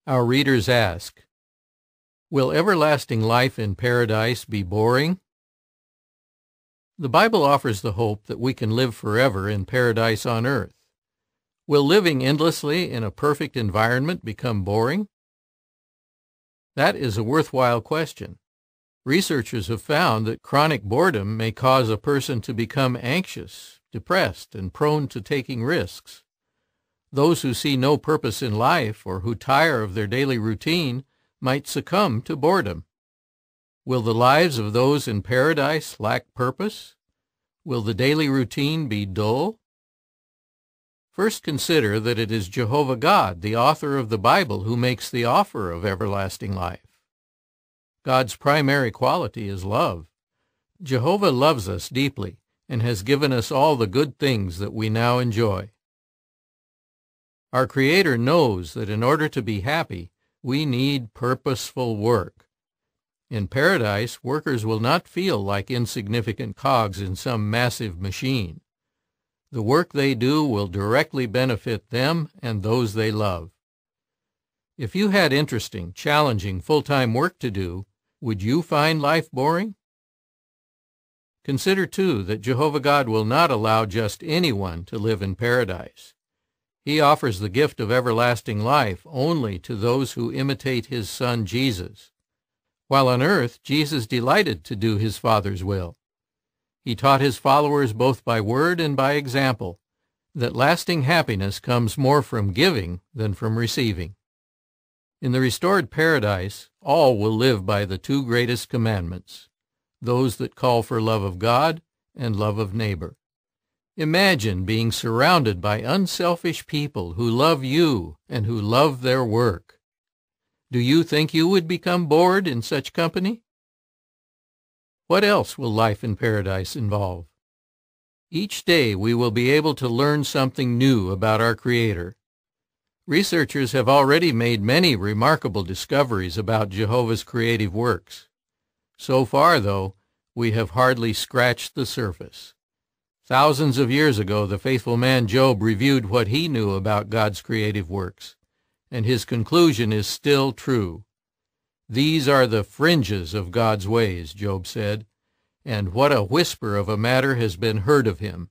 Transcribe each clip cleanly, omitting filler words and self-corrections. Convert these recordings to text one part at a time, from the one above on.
Our readers ask, will everlasting life in paradise be boring? The Bible offers the hope that we can live forever in paradise on earth. Will living endlessly in a perfect environment become boring? That is a worthwhile question. Researchers have found that chronic boredom may cause a person to become anxious, depressed, and prone to taking risks. Those who see no purpose in life or who tire of their daily routine might succumb to boredom. Will the lives of those in paradise lack purpose? Will the daily routine be dull? First, consider that it is Jehovah God, the author of the Bible, who makes the offer of everlasting life. God's primary quality is love. Jehovah loves us deeply and has given us all the good things that we now enjoy. Our Creator knows that in order to be happy, we need purposeful work. In paradise, workers will not feel like insignificant cogs in some massive machine. The work they do will directly benefit them and those they love. If you had interesting, challenging, full-time work to do, would you find life boring? Consider, too, that Jehovah God will not allow just anyone to live in paradise. He offers the gift of everlasting life only to those who imitate his Son Jesus. While on earth, Jesus delighted to do his Father's will. He taught his followers both by word and by example that lasting happiness comes more from giving than from receiving. In the restored paradise, all will live by the two greatest commandments, those that call for love of God and love of neighbor. Imagine being surrounded by unselfish people who love you and who love their work. Do you think you would become bored in such company? What else will life in paradise involve? Each day we will be able to learn something new about our Creator. Researchers have already made many remarkable discoveries about Jehovah's creative works. So far, though, we have hardly scratched the surface. Thousands of years ago, the faithful man Job reviewed what he knew about God's creative works, and his conclusion is still true. These are the fringes of God's ways, Job said, and what a whisper of a matter has been heard of him.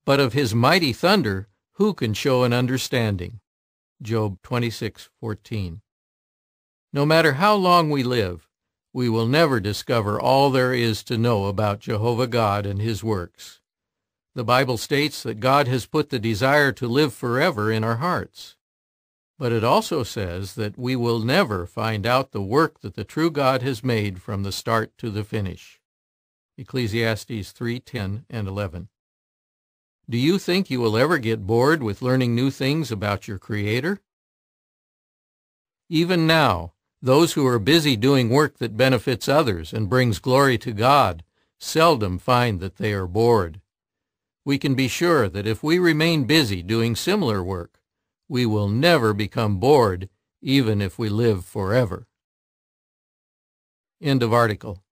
But of his mighty thunder, who can show an understanding? Job 26:14. No matter how long we live, we will never discover all there is to know about Jehovah God and his works. The Bible states that God has put the desire to live forever in our hearts. But it also says that we will never find out the work that the true God has made from the start to the finish. Ecclesiastes 3:10 and 11. Do you think you will ever get bored with learning new things about your Creator? Even now, those who are busy doing work that benefits others and brings glory to God seldom find that they are bored. We can be sure that if we remain busy doing similar work, we will never become bored, even if we live forever. End of article.